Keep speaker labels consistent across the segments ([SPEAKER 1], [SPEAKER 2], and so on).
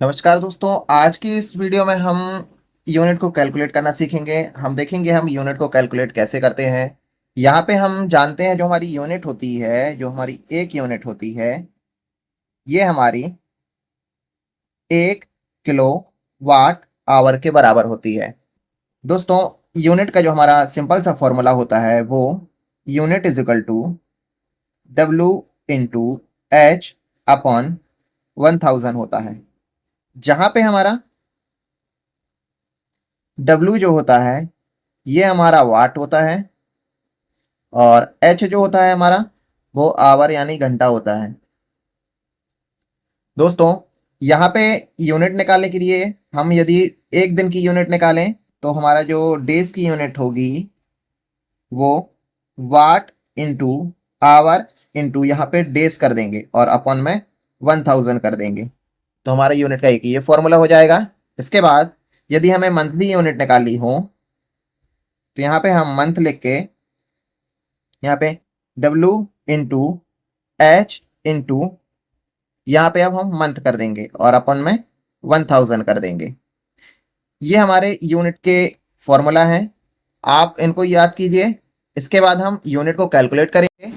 [SPEAKER 1] नमस्कार दोस्तों। आज की इस वीडियो में हम यूनिट को कैलकुलेट करना सीखेंगे। हम देखेंगे हम यूनिट को कैलकुलेट कैसे करते हैं। यहाँ पे हम जानते हैं जो हमारी यूनिट होती है, जो हमारी एक यूनिट होती है, ये हमारी 1 किलो वाट आवर के बराबर होती है। दोस्तों, यूनिट का जो हमारा सिंपल सा फॉर्मूला होता है वो unit is equal to W into H upon 1000 होता है। जहाँ पे हमारा डब्ल्यू जो होता है ये हमारा वाट होता है और एच जो होता है हमारा वो आवर यानी घंटा होता है। दोस्तों, यहाँ पे यूनिट निकालने के लिए हम यदि एक दिन की यूनिट निकालें तो हमारा जो डेज की यूनिट होगी वो वाट इंटू आवर इंटू यहाँ पे डेज कर देंगे और अपॉन में 1000 कर देंगे। तो हमारा यूनिट का एक ये फॉर्मूला हो जाएगा। इसके बाद यदि हमें मंथली यूनिट निकालनी हो तो यहाँ पे हम मंथ लिख के यहाँ पे W इंटू एच इंटू यहाँ पे अब हम मंथ कर देंगे और अपन में 1000 कर देंगे। ये हमारे यूनिट के फॉर्मूला हैं, आप इनको याद कीजिए। इसके बाद हम यूनिट को कैलकुलेट करेंगे।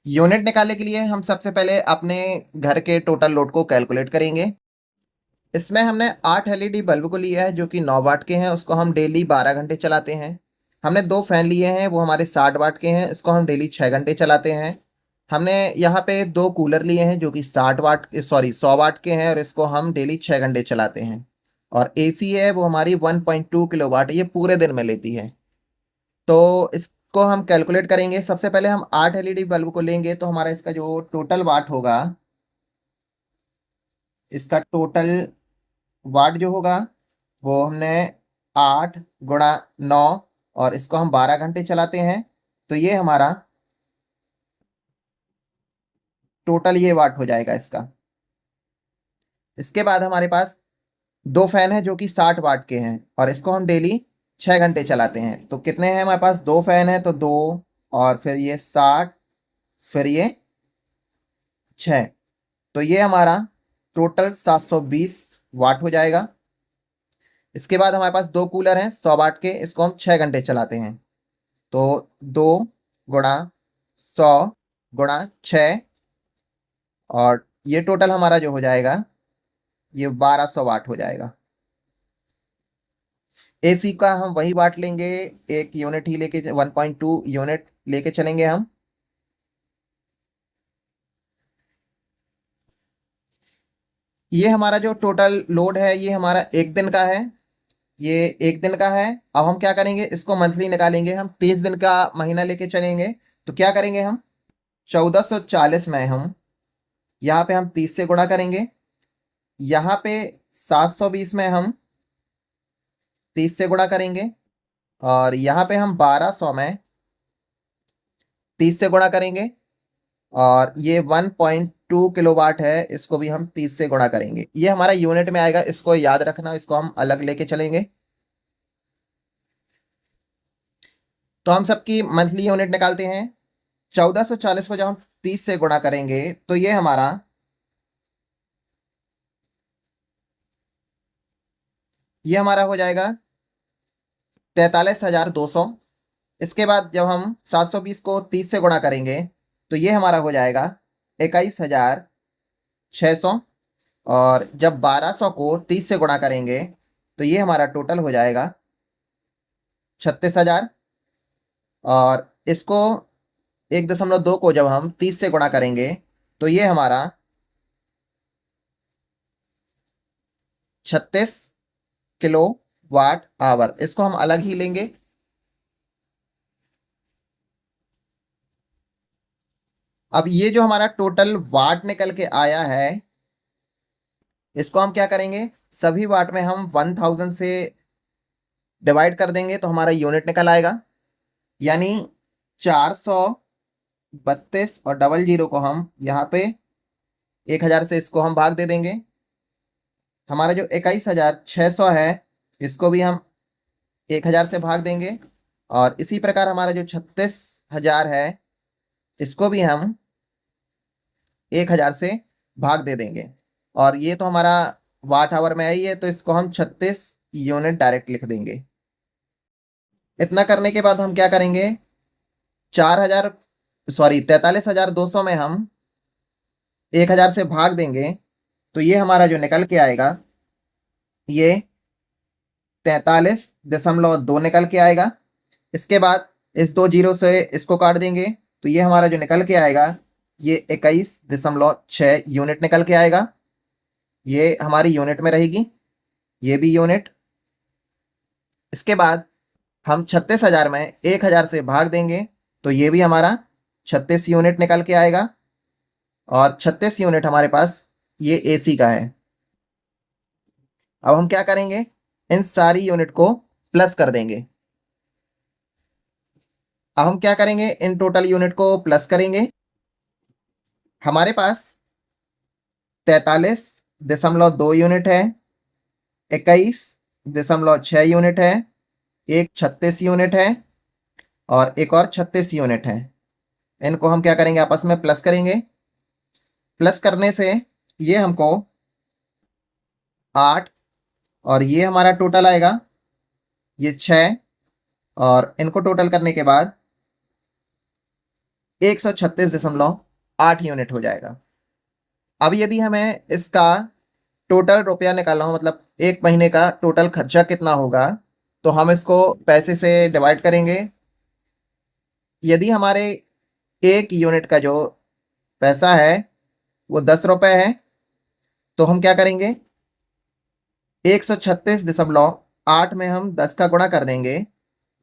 [SPEAKER 1] यूनिट निकालने के लिए हम सबसे पहले अपने घर के टोटल लोड को कैलकुलेट करेंगे। इसमें हमने 8 एलईडी बल्ब को लिया है जो कि 9 वाट के हैं, उसको हम डेली 12 घंटे चलाते हैं। हमने 2 फैन लिए हैं, वो हमारे 60 वाट के हैं, इसको हम डेली 6 घंटे चलाते हैं। हमने यहाँ पे 2 कूलर लिए हैं जो कि 100 वाट के हैं और इसको हम डेली 6 घंटे चलाते हैं। और एसी है वो हमारी 1.2 किलो वाट, ये पूरे दिन में लेती है। तो इसको हम कैलकुलेट करेंगे। सबसे पहले हम 8 एलईडी बल्ब को लेंगे तो हमारा इसका जो टोटल वाट होगा, इसका टोटल वाट जो होगा वो हमने 8 गुणा 9 और इसको हम 12 घंटे चलाते हैं तो ये हमारा टोटल ये वाट हो जाएगा इसका। इसके बाद हमारे पास 2 फैन है जो कि 60 वाट के हैं और इसको हम डेली 6 घंटे चलाते हैं। तो कितने हैं हमारे पास, 2 फैन है तो 2 और फिर ये 60, फिर ये 6, तो ये हमारा टोटल 720 वाट हो जाएगा। इसके बाद हमारे पास 2 कूलर हैं 100 वाट के, इसको हम 6 घंटे चलाते हैं। तो 2 गुणा 100 गुणा 6 और ये टोटल हमारा जो हो जाएगा ये 1200 वाट हो जाएगा। एसी का हम वही वाट लेंगे, एक यूनिट ही लेके 1.2 यूनिट लेके चलेंगे हम। ये हमारा जो टोटल लोड है ये हमारा एक दिन का है, ये एक दिन का है। अब हम क्या करेंगे, इसको मंथली निकालेंगे। हम 30 दिन का महीना लेके चलेंगे तो क्या करेंगे, हम 1440 में हम यहाँ पे हम 30 से गुणा करेंगे, यहाँ पे 720 में हम 30 से गुणा करेंगे और यहाँ पे हम 1200 में 30 से गुणा करेंगे और ये 1.2 किलोवाट है, इसको भी हम 30 से गुणा करेंगे। ये हमारा यूनिट में आएगा, इसको याद रखना, इसको हम अलग लेके चलेंगे। तो हम सबकी मंथली यूनिट निकालते हैं। 1440 को जब हम 30 से गुणा करेंगे तो ये हमारा हो जाएगा 43,200। इसके बाद जब हम 720 को 30 से गुणा करेंगे तो ये हमारा हो जाएगा 21,600। और जब 1200 को 30 से गुणा करेंगे तो ये हमारा टोटल हो जाएगा 36,000। और इसको 1.2 को जब हम 30 से गुणा करेंगे तो ये हमारा 36 किलो वाट आवर, इसको हम अलग ही लेंगे। अब ये जो हमारा टोटल वाट निकल के आया है इसको हम क्या करेंगे, सभी वाट में हम 1000 से डिवाइड कर देंगे तो हमारा यूनिट निकल आएगा। यानी 432 और डबल जीरो को हम यहाँ पे 1000 से इसको हम भाग दे देंगे। हमारा जो 21,600 है इसको भी हम 1000 से भाग देंगे और इसी प्रकार हमारा जो 36,000 है इसको भी हम 1000 से भाग दे देंगे और ये तो हमारा वाट आवर में आई है, तो इसको हम 36 यूनिट डायरेक्ट लिख देंगे। इतना करने के बाद हम क्या करेंगे, 43,200 में हम 1000 से भाग देंगे, तो ये हमारा जो निकल के आएगा ये 43.2 निकल के आएगा। इसके बाद इस 2 जीरो से इसको काट देंगे, तो ये हमारा जो निकल के आएगा ये 21.6 यूनिट निकल के आएगा। ये हमारी यूनिट में रहेगी, ये भी यूनिट। इसके बाद हम 36,000 में 1000 से भाग देंगे, तो ये भी हमारा 36 यूनिट निकल के आएगा। और 36 यूनिट हमारे पास ये एसी का है। अब हम क्या करेंगे, इन सारी यूनिट को प्लस कर देंगे। अब हम क्या करेंगे, इन टोटल यूनिट को प्लस करेंगे। हमारे पास 43.2 यूनिट है, 21.6 यूनिट है, एक 36 यूनिट है और एक और 36 यूनिट है। इनको हम क्या करेंगे, आपस में प्लस करेंगे। प्लस करने से ये हमको 8 और ये हमारा टोटल आएगा ये 6, और इनको टोटल करने के बाद 136.8 यूनिट हो जाएगा। अब यदि हमें इसका टोटल रुपया निकालना हो, मतलब एक महीने का टोटल खर्चा कितना होगा, तो हम इसको पैसे से डिवाइड करेंगे। यदि हमारे एक यूनिट का जो पैसा है वो 10 रुपये है, तो हम क्या करेंगे, 136.8 में हम 10 का गुणा कर देंगे,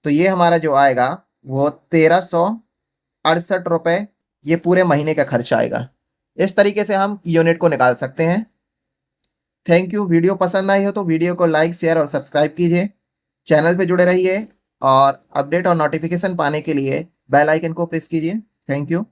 [SPEAKER 1] तो ये हमारा जो आएगा वो 1368 रुपये ये पूरे महीने का खर्चा आएगा। इस तरीके से हम यूनिट को निकाल सकते हैं। Thank you. वीडियो पसंद आई हो तो वीडियो को लाइक, शेयर और सब्सक्राइब कीजिए। चैनल पे जुड़े रहिए और अपडेट और नोटिफिकेशन पाने के लिए बेल आइकन को प्रेस कीजिए। Thank you.